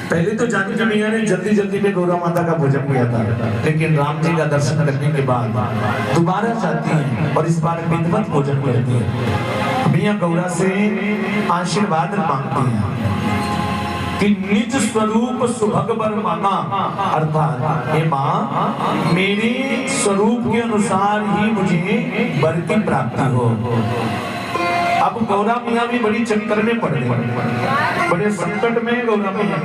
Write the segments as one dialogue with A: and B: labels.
A: पहले तो जानकी मैया ने जल्दी जल्दी में गौरा माता का भोजन किया था, लेकिन राम जी का दर्शन करने के बाद दोबारा जाती हैं और इस बार विधिवत भोजन करती हैं। मैया गौरा से आशीर्वाद मांगती हैं कि निज स्वरूप सुभगवर माना, अर्थात हे माँ मेरे स्वरूप के अनुसार ही मुझे वर की प्राप्ति हो। अब गौरा मैया भी बड़ी चक्कर में पड़ गई, बड़े संकट में गौरा मैया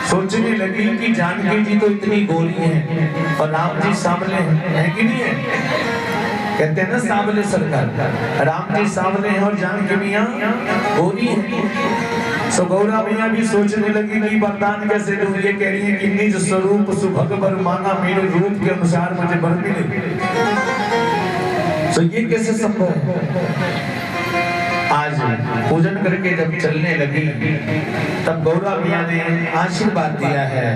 A: सोचने लगी कि जानकी जी तो इतनी गोरी हैं और राम जी सांवले हैं कि नहीं है? कहते हैं ना सांवले सरकार, राम जी सांवले हैं और जानकी मैया गोरी है। सो गौरा मैया भी सोचने लगी कि वरदान कैसे दूं? ये कह रही है कि निज स्वरूप सुभगवर माना, मेरे रूप के अनुसार मुझे वर मिले। सो ये कैसे संभव है? आज पूजन करके जब चलने लगी तब गौरा मैया ने आशीर्वाद दिया है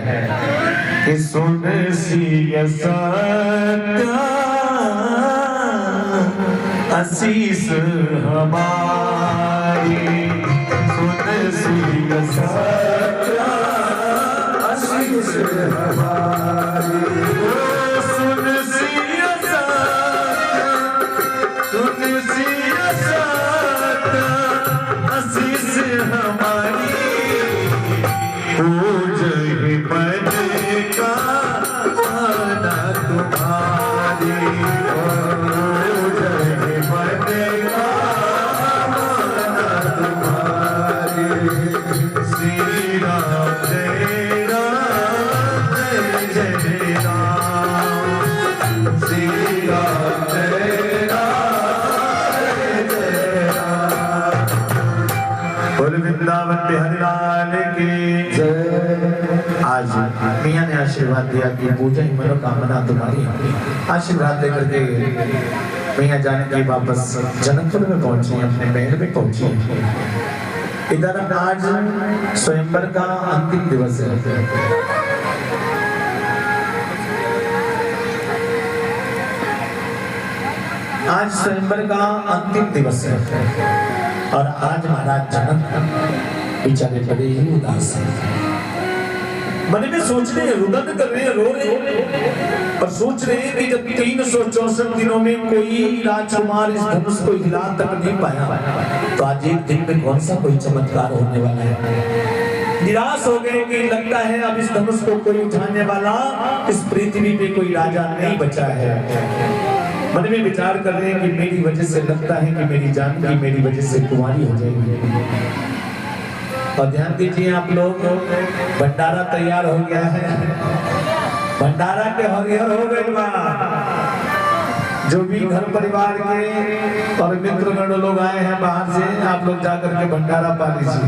A: कि सुन सिया सत्या आशीष हमारी, सुन सिया सत्या आशीष हमारी, सुन सिया सत्या, सुन सिया आशीष हमारी, पूजहि पद का आना तुम्हारी, पूजहि पद का आना तुम्हारी, श्री राम जय राम जय जय राम, श्री राम जय राम जय राम, बोल वृंदावन बिहारी लाल की जय। आज मैया ने आशीर्वाद दिया कि पूजा ही मनोकामना तुम्हारी। आशीर्वाद लेकर के मैया जाने के वापस जनकपुर में पहुंची, अपने महल में पहुंची। इधर आज स्वयंवर का अंतिम दिवस है। आज स्वयंवर का अंतिम दिवस है और आज महाराज जनक बेचारे बड़े ही उदास हैं। मन में सोच रहे हैं, रुदन कर रहे हैं, रो रहे हैं, पर सोच रहे हैं कि जब 364 दिनों में कोई राजकुमार इस धनुष को हिला तक नहीं पाया तो आज एक दिन में कौन सा कोई चमत्कार होने वाला है। निराश हो गए कि लगता है अब इस धनुष को कोई उठाने वाला इस पृथ्वी पे कोई राजा नहीं बचा है। मन में विचार कर रहे हैं कि मेरी वजह से लगता है कि मेरी जानकी मेरी वजह से कुंवारी हो जाएगी। और ध्यान दीजिए आप लोग, भंडारा तैयार हो गया है, भंडारा के हरिहर हो गए बा। जो भी घर परिवार के और मित्रगण लोग आए हैं बाहर से, आप लोग जाकर के भंडारा पा लीजिए।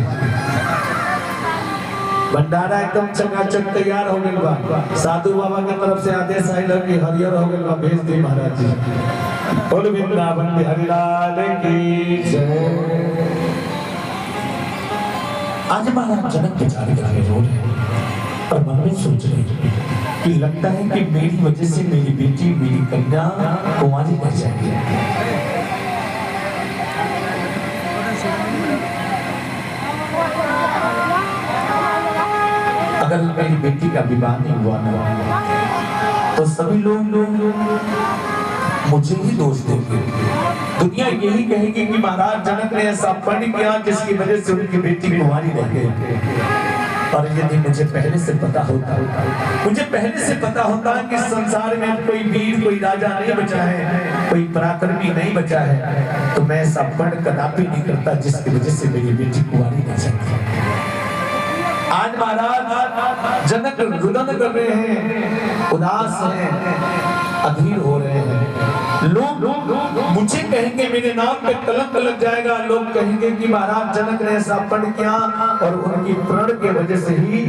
A: भंडारा एकदम चकाचक तैयार हो गया बा। साधु बाबा की तरफ से आदेश आयल कि हरिहर हो गया बा, भेज दी महाराज जी। बोल वृंदावन बिहारी लाल की जय। आज महाराज जनक बेचारे रो रहे हैं और मन में सोच रहे हैं कि लगता है कि मेरी वजह से मेरी बेटी मेरी कन्या कुंवारी रह जाएगी। अगर मेरी बेटी का विवाह नहीं हुआ ना तो सभी लोग मुझे ही दोष देंगे। दुनिया यही कहेगी कि महाराज जनक ने ऐसा पण्य किया जिसकी वजह से उनकी बेटी कुंवारी रह गई। और यदि मुझे पहले से पता होता कि संसार में कोई वीर, कोई राजा नहीं बचा है, कोई पराक्रमी नहीं बचा है, तो मैं ऐसा पढ़ कदापि नहीं करता जिसकी वजह से मेरी बेटी कुंवारी न जाती। आज महाराज जनक रुदन कर रहे हैं, उदास हैं, अधीर हो रहे हैं। लोग मुझे कहेंगे, मेरे नाम पे कलंक लग जाएगा। लोग कहेंगे कि महाराज जनक ने ऐसा पढ़ किया और उनकी प्रण के वजह से ही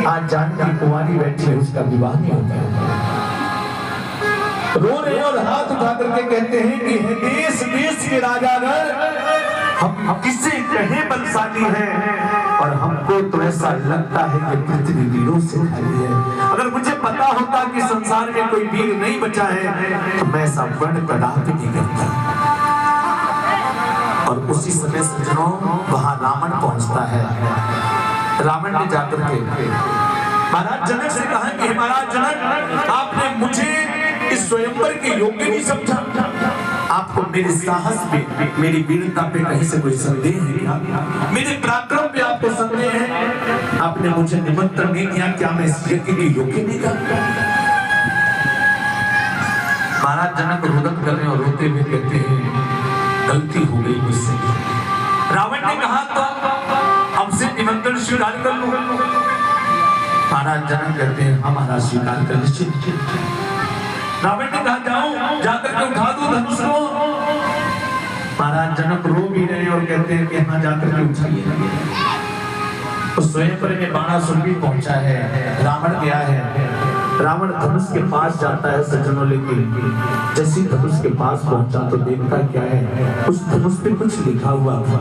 A: आज जानकी कुंवारी बैठी है, उसका विवाह नहीं होता। रो रहे और हाथ उठा करके कहते हैं कि हे देश देश के राजागण, हम किसे कहे बलशाली हैं और हमको तो ऐसा लगता है कि पृथ्वी वीरों से खाली है। अगर मुझे पता होता कि संसार में कोई वीर नहीं बचा है तो मैं ऐसा वर्ण कदापि नहीं करता। और उसी समय सज्जनों वहां रावण पहुंचता है। रावण ने जाकर के महाराज जनक से कहा कि महाराज जनक, आपने मुझे इस स्वयंवर के योग्य नहीं समझा। आपको मेरे साहस पे, मेरी वीरता पे कहीं से कोई संदेह है क्या? मेरे पराक्रम पे आपको संदेह है? आपने मुझे निमंत्रण नहीं दिया, क्या मैं इस यज्ञ के योग्य नहीं था? महाराज जनक रुदन कर रहे और रोते हुए कहते हैं, गलती हो गई मुझसे। रावण ने कहा तो अब से निमंत्रण स्वीकार कर लो। महाराज जनक कहते हैं, हमारा स्वीकार कर निश्चित। रावण ने कहा जाओ, जाकर के उठा दो धनुष को। महाराज जनक रो भी रहे और कहते हैं कि हाँ जाकर के उठाइए। तो स्वयंवर में बाणासुर भी पहुंचा है, रावण गया है। रावण धनुष के पास जाता है सज्जनों, लेकिन जैसे धनुष के पास पहुंचा तो देखता क्या है, उस धनुष पे कुछ लिखा हुआ था।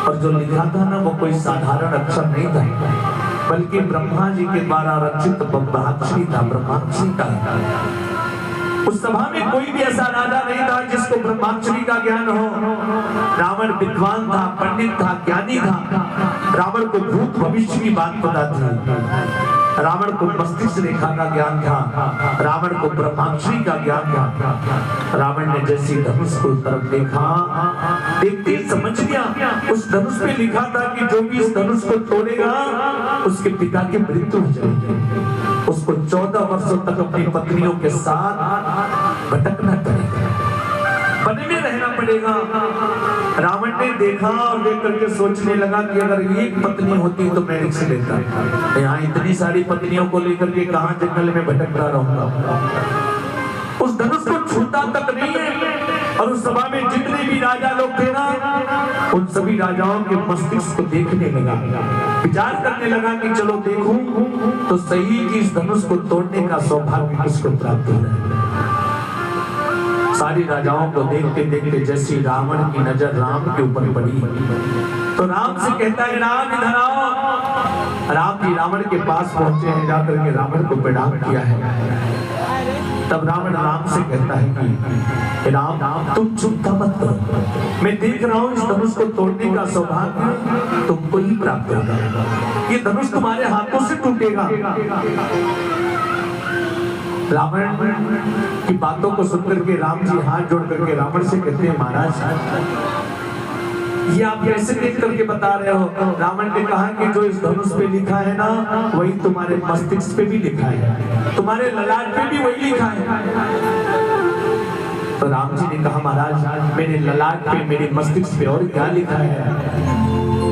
A: और जो लिखा था ना, वो कोई साधारण अक्षर नहीं था, बल्कि ब्रह्मा जी के द्वारा रचित ब्रह्माक्षरी था, ब्रह्माक्षरी का। उस सभा में कोई भी ऐसा राजा नहीं था जिसको ब्रह्माक्षरी का ज्ञान हो। रावण विद्वान था, पंडित था, ज्ञानी था। रावण को भूत भविष्य की बात पता थी। रावण को मस्तिष्क रेखा का ज्ञान था। रावण को ब्रह्माक्षरी का ज्ञान था। रावण ने जैसे धनुष को तरफ देखा, देखते समझ गया उस धनुष पे लिखा था कि जो भी इस धनुष को तोड़ेगा उसके पिता की मृत्यु हो जाएगी, उसको 14 वर्षों तक अपनी पत्नियों के साथ भटकना पड़ेगा, बने में रहना पड़ेगा। रावण ने देखा और देख करके सोचने लगा कि अगर एक पत्नी होती तो मैं रिक्स लेता, यहाँ इतनी सारी पत्नियों को लेकर के कहाँ जंगल में भटकता रहूंगा। उस धनुष को छूता तक नहीं है। और उस सभा में जितने भी राजा लोग थे ना, उन सभी राजाओं के मस्तिष्क को देखने लगा, विचार करने लगा कि चलो देखूं तो सही कि इस धनुष को तोड़ने का सौभाग्य किसको प्राप्त हो रहा है। सारी राजाओं को देखते देखते जैसी रावण की नजर राम के ऊपर पड़ी तो राम से कहता है, राम इधर आओ। राम जी रावण के पास पहुंचे हैं, जाकर के रावण को प्रणाम किया है। तब रावण राम से कहता है कि राम तुम चिंता मत करो, मैं देख रहा हूँ इस धनुष को तोड़ने का सौभाग्य तुमको ही प्राप्त होगा, ये धनुष तुम्हारे हाथों से टूटेगा। रावण की बातों को सुनकर के राम जी हाथ जोड़ करके रावण से कहते हैं, महाराज ये आप कैसे देख करके बता रहे हो? रावण ने कहा कि जो इस धनुष पे लिखा है ना, वही तुम्हारे मस्तिष्क पे भी लिखा है, तुम्हारे ललाट पे भी वही लिखा है। तो राम जी ने कहा, महाराज मेरे ललाट पे, मेरे मस्तिष्क पे और क्या लिखा है?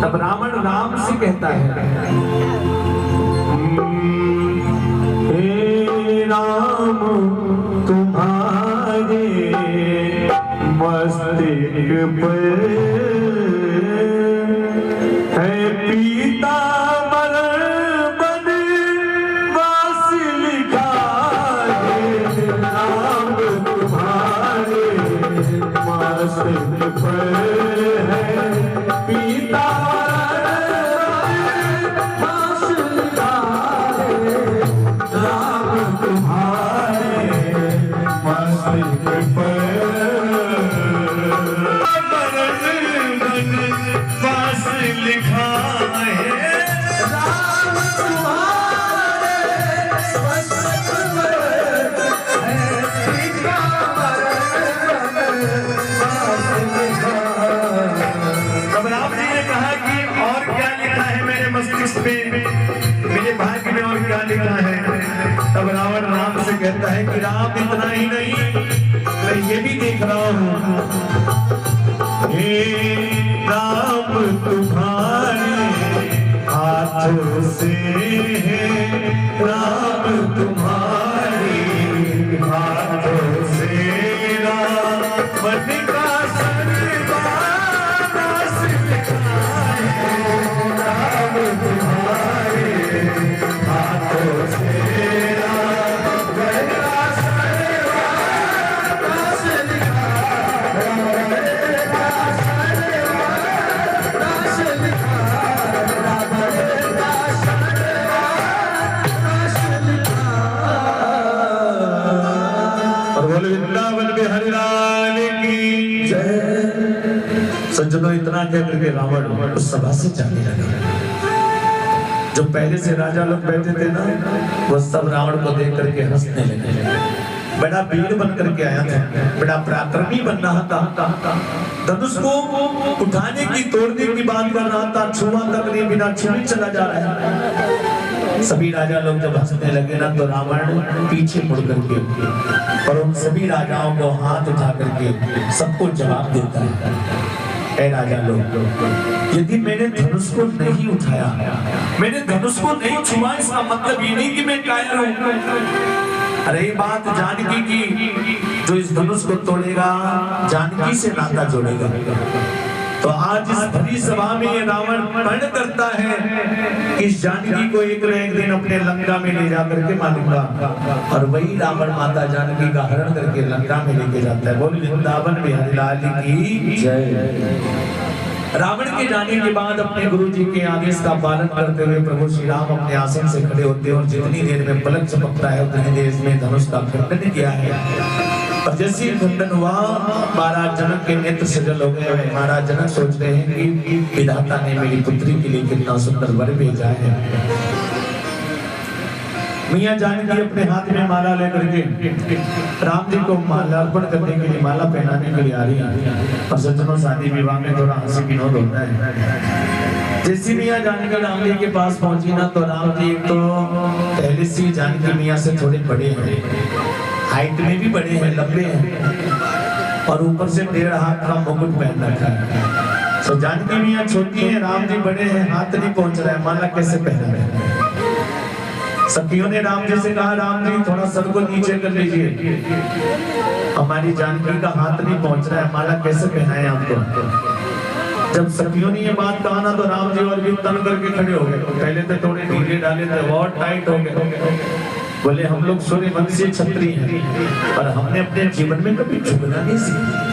A: तब रावण राम से कहता है, हे राम तुम्हारे मस्तिष्क पे है पीताम्बर बनवास लिखा है। राम तुम्हारे मस्तिष्क पे है पीताम्बर बनवास लिखा है। राम तुम्हारे मस्तिष्क पे लिखा है। राम तुम्हारे मस्तक पर है पीताम्बर बनवास लिखा। तब राम जी ने कहा कि और क्या लिखा है मेरे मस्तिष्क पे? अब रावण राम से कहता है कि राम इतना ही नहीं, मैं ये भी देख रहा हूँ, हे राम तुम्हारे हाथों से राम तुम्हारे हाथों से रावण का सर्वनाश लिखा है, राम तुम्हारे हाथों से रावण का सर्वनाश लिखा, रावण का सर्वनाश लिखा, रावण का सर्वनाश लिखा। और बोल वृंदावन बिहारी लाल की जय। सज्जनों, इतना कह करके रावण उस सभा से जाने लगा। जो पहले से राजा लोग बैठे थे ना, वो सब रावण को देख करके हंसने लगे। बड़ा वीर बन करके आया था, बड़ा पराक्रमी बन रहा था, धनुष को उठाने की तोड़ने की बात कर रहा था, छुआ तक नहीं, बिना छुए चला जा रहा है। सभी राजा लोग जब हंसने लगे ना, तो रावण पीछे मुड़ करके और उन सभी राजाओं को हाथ उठा करके सबको जवाब देता है, ऐ राजा लोग, यदि मैंने धनुष को नहीं उठाया, मैंने धनुष को नहीं छुआ, इसका मतलब ये नहीं कि मैं कायर हूं। अरे बात जानकी की, जो इस धनुष को तोड़ेगा जानकी से नाता जोड़ेगा। तो आज इस भरी सभा में ये रावण प्रण करता है कि इस जानकी को एक न एक दिन अपने लंका में ले जा करके मारूंगा, और वही रावण माता जानकी का हरण करके लंका में लेके जाता है। बोल वृंदावन बिहारी लाल की जय। रावण के जाने के बाद अपने गुरु जी के आदेश का पालन करते हुए प्रभु श्री राम अपने आसन से खड़े होते हैं, और जितनी देर में पलक चमकता है उतनी देर में धनुष का खंडन किया है। और जैसे खंडन हुआ, महाराज जनक के नेत्र सजल हो गए। महाराज जनक सोच रहे हैं कि विधाता ने मेरी पुत्री के लिए कितना सुंदर वर भेजा है। मियां जानकी अपने हाथ में माला लेकर के राम जी को माला अर्पण करने के लिए, माला पहनाने के लिए आ रही है। और सज्जनों, शादी विवाह में थोड़ा हंसी विनोद होता है। जैसी मियां जानकी राम जी के पास पहुंची ना, तो राम जी एक तो पहले से जानकी मियां से थोड़े बड़े हैं, हाइट में भी बड़े हैं, लंबे हैं, और ऊपर से 1.5 हाथ का मुकुट पहन रखा है। तो जानकी मियां छोटी है, राम जी बड़े हैं, हाथ नहीं पहुंच रहा है, माला कैसे पहना है। सखियों ने राम जी से कहा, राम जी थोड़ा सर को नीचे कर लीजिए, हमारी जानकी का हाथ नहीं पहुंच रहा है, माला कैसे पहनाए आपको। जब सखियों ने ये बात कहा ना, तो राम जी और भी तन करके खड़े हो गए। पहले तो थोड़े ढीले डाले थे, बहुत टाइट हो गए। बोले, हम लोग सूर्यवंशी क्षत्रिय हैं और हमने अपने जीवन में कभी झुकना नहीं सीखा।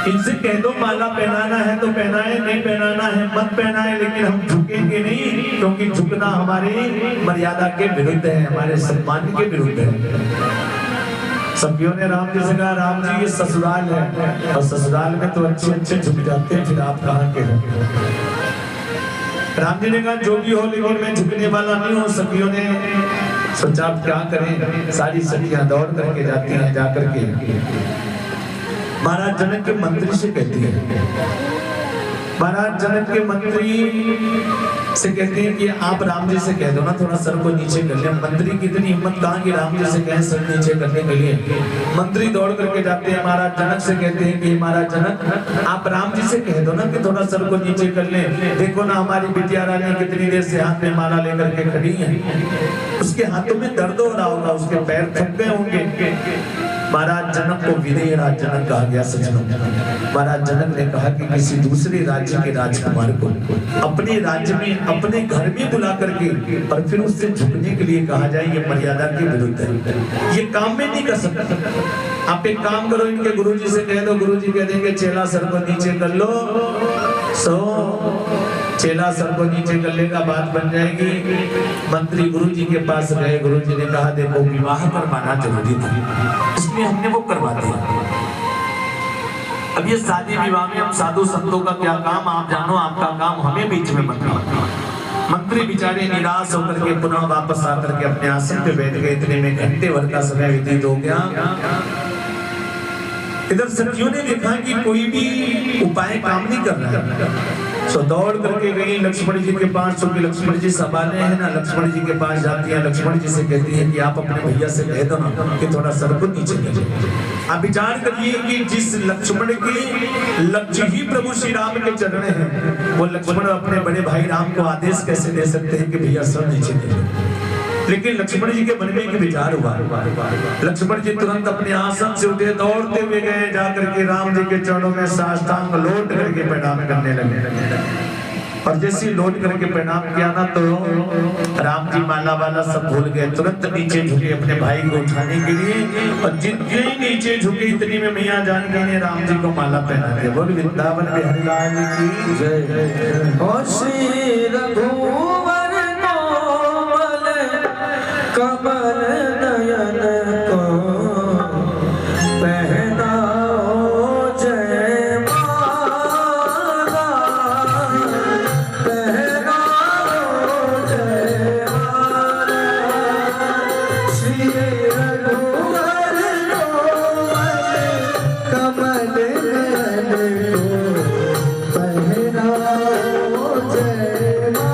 A: इनसे कह दो माला पहनाना है तो पहनाए, नहीं पहनाना है मत पहनाए, लेकिन हम झुकेंगे नहीं, क्योंकि झुकना हमारी मर्यादा के विरुद्ध है, हमारे सम्मान के विरुद्ध है। सखियों ने राम जी से कहा, राम जी ये ससुराल है, और ससुराल में तो अच्छे अच्छे झुक जाते हैं, फिर आप कहाँ के हो। राम जी ने कहा, जो भी हो, लेकिन मैं झुकने वाला नहीं हूँ। सखियों ने सोचा आप क्या करें, सारी सखियां दौड़ करके जाती हैं, जाकर के महाराज जनक के मंत्री से कहती है, महाराज जनक के मंत्री से कहते हैं कि आप राम जी से कह दो ना थोड़ा सर को नीचे कर ले। मंत्री की इतनी हिम्मत कहाँ कि राम जी से कहें सर नीचे करने के लिए। मंत्री दौड़ करके जाते हैं, महाराज जनक से कहते हैं कि महाराज जनक आप राम जी से कह दो ना कि थोड़ा सर को नीचे कर ले। देखो ना हमारी बिटिया रानी कितनी देर से हाथ में माला लेकर के खड़ी है, उसके हाथों में दर्द हो रहा होगा, उसके पैर थक गए होंगे। महाराज जनक को विदेह राज जनक कहा गया। सज्जनों, महाराज जनक ने कहा कि किसी दूसरे राज्य के राजकुमार को अपने राज्य में, अपने घर में बुला करके और फिर उससे झुकने के लिए कहा जाए, ये मर्यादा के विरुद्ध है, ये काम में नहीं कर सकता। आप एक काम करो, इनके गुरुजी से कह दो, गुरुजी कह देंगे चेला सर को नीचे कर लो। चेला सर को नीचे कर लेगा, बात बन जाएगी। मंत्री गुरुजी के पास गए, गुरुजी ने कहा देखो विवाह करवाना जरूरी था, इसलिए हमने वो करवा दिया। अब ये शादी विवाह में हम साधु संतों का क्या काम, आप जानो, आपका काम हमें बीच में मत करो। मंत्री बेचारे निराश होकर के पुनः वापस आकर के अपने आसन पे बैठ गए। इतने में घंटे भर का समय व्यतीत हो गया। इधर सखियों ने देखा कि कोई भी उपाय काम नहीं कर रहा है। तो दौड़ करके गई लक्ष्मण जी के पास, क्योंकि लक्ष्मण जी संभाले हैं ना, लक्ष्मण जी के पास जाती है, लक्ष्मण जी से कहती है कि आप अपने भैया से कह दो ना कि थोड़ा सर को नीचे कीजिए। आप विचार करिए कि जिस लक्ष्मण की लक्ष्य ही प्रभु श्री राम के चरण है, वो लक्ष्मण अपने बड़े भाई राम को आदेश कैसे दे सकते हैं कि भैया सर नीचे कीजिए। लेकिन लक्ष्मण जी के मन में एक विचार हुआ। लक्ष्मण जी तुरंत अपने आसन से उठे, दौड़ते हुए गए, जाकर के राम जी के चरणों में साष्टांग लौट करके प्रणाम करने लगे। और जैसे लौट करके प्रणाम किया ना, तो राम जी माला वाला सब भूल गए, तुरंत नीचे झुके अपने भाई को उठाने के लिए। और जितने नीचे झुके इतनी में मैया जानकी ने राम जी को माला पहना दिया। बोल वृंदावन बिहारी लाल की जय।
B: और श्री रघुवर कमल नयन को पहनाओ जय माला, पहनाओ जय माला। श्री रघुवर कमल नयन को पहनाओ जय माला।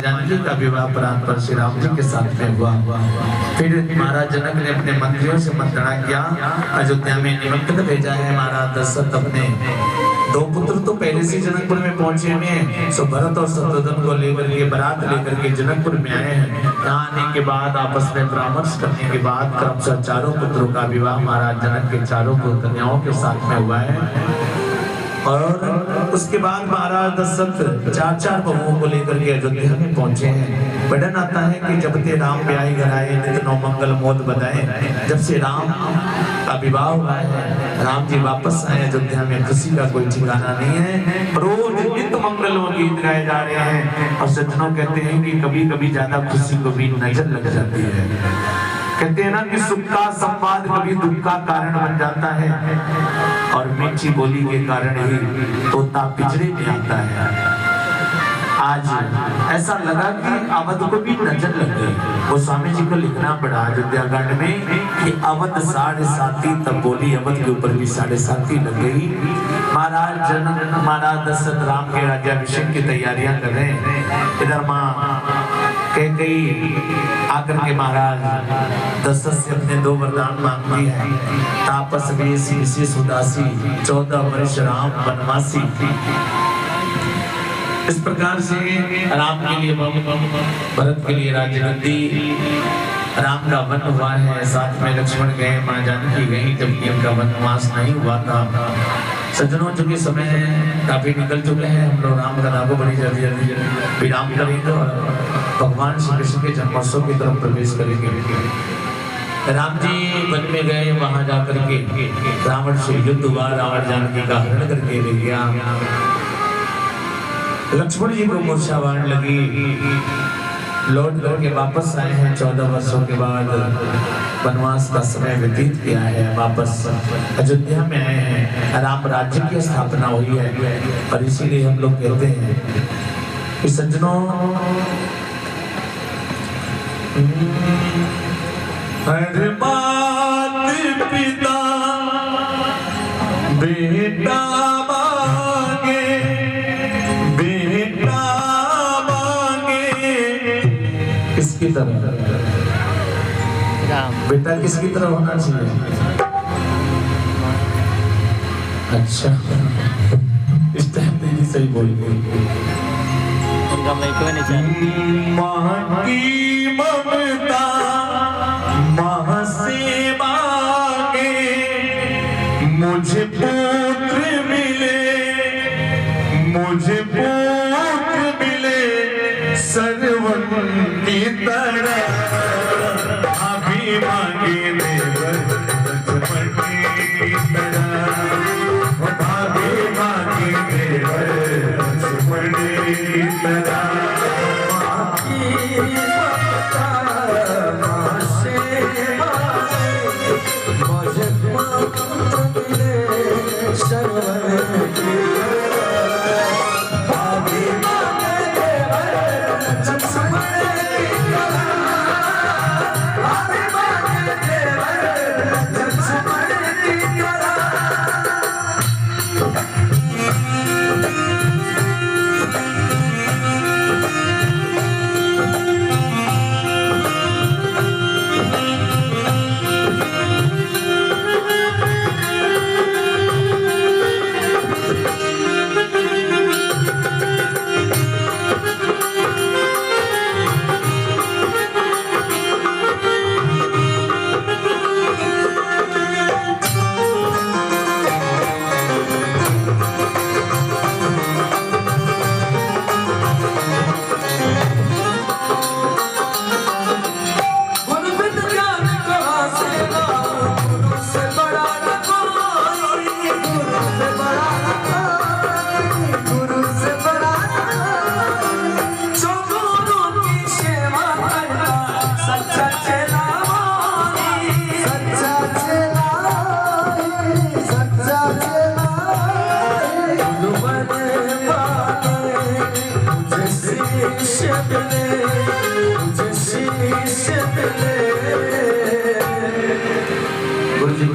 A: जानकी का विवाह प्राण पर श्री राम जी के साथ में हुआ। फिर महाराज जनक ने अपने मंत्रियों से मंत्रणा किया, अयोध्या में निमंत्रण भेजा है। महाराज दशरथ अपने दो पुत्र तो पहले से जनकपुर में पहुंचे हुए हैं, सो भरत और शत्रुघ्न को लेकर के बारात लेकर के जनकपुर में आए हैं। यहाँ आने के बाद आपस में परामर्श करने के बाद क्रमशः चारों पुत्रों का विवाह महाराज जनक के चारों कन्याओं के साथ में हुआ है। और उसके बाद महाराज दशरथ चार बहुओं को लेकर के अयोध्या में पहुंचे हैं। वर्णन आता है कि जब ते राम ब्याह घर आए, नित नौ मंगल मोद बधाए। जब से राम का विवाह हुआ है, राम जी वापस आए अयोध्या में, खुशी का कोई ठिकाना नहीं है। रोज नित मंगल गीत गाए जा रहे हैं। और सज्जनों कहते हैं कि कभी कभी ज्यादा खुशी को भी नजर लग जाती है। कहते हैं ना कि सुख का संवाद कभी दुख का कारण बन जाता है, और मीठी बोली के कारण ही तोता पिंजरे में आता है। आज ऐसा लगा कि अवध को भी नजर लग गई। वो स्वामी जी को लिखना पड़ा अयोध्याकांड में कि अवध 7.5 तब बोली, अवध के ऊपर भी 7.5 लग गई। महाराज दशरथ राम के राज्याभिषेक की तैयारियां कर रहे हैं। इधर माँ कैकेयी आकर के महाराज दशरथ से अपने 2 वरदान मांगती है। तापस वेश विशेष उदासी, 14 वर्ष राम वनवासी। इस प्रकार से राम के लिए भरत के लिए राज्यगद्दी, राम का वन हुआ है, साथ में लक्ष्मण गए, मां जानकी गई, जबकि उनका वनवास नहीं हुआ था। सज्जनों, चूंकि समय काफी निकल चुके हैं, हम लोग राम कथा को बड़ी जल्दी विराम करेंगे और भगवान श्री कृष्ण के जन्मोत्सव की तरफ प्रवेश करेंगे। राम जी वन में गए, वहां जाकर के रावण से युद्ध हुआ, रावण जानकी का हरण करके ले गया। लक्ष्मण जी को मूर्छावाण लगी, लौट करके वापस आए हैं। 14 वर्षों के बाद वनवास का समय व्यतीत किया है, वापस अयोध्या में आए हैं। राम राज्य की स्थापना हुई है और इसीलिए हम लोग कहते हैं कि सज्जनों, हर मात पिता बेटा मांगे, बेटा मांगे। किसकी तरह? बेटा किसकी तरह होना चाहिए? अच्छा, इस टाइम पे भी सही बोल गई। मां की ममता मां से मांगे, मुझे पुत्र मिले, मुझे पुत्र मिले सरवन की तरह। अभी मांगे देवर लक्ष्मण की तरह, अभी मांगे देवर लक्ष्मण की तरह।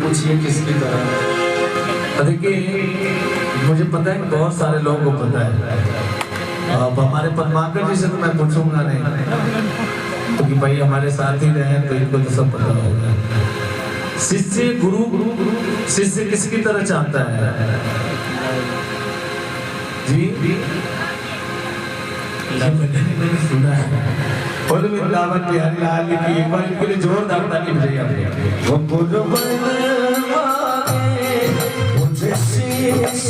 A: पूछिए किसकी तरह? देखिए, मुझे पता है कि बहुत सारे लोगों को पता है। अब हमारे पद्माकर जी से तो मैं पूछूंगा नहीं, क्योंकि भाई हमारे साथ ही रहे तो इनको तो सब पता होगा। शिष्य गुरु, शिष्य किसकी तरह चाहता है जी? सुना है बोलो वृंदावन बिहारी लाल की, एक बार इनके लिए जोरदार ताली बजाइए। वो बोलो मुझे शीश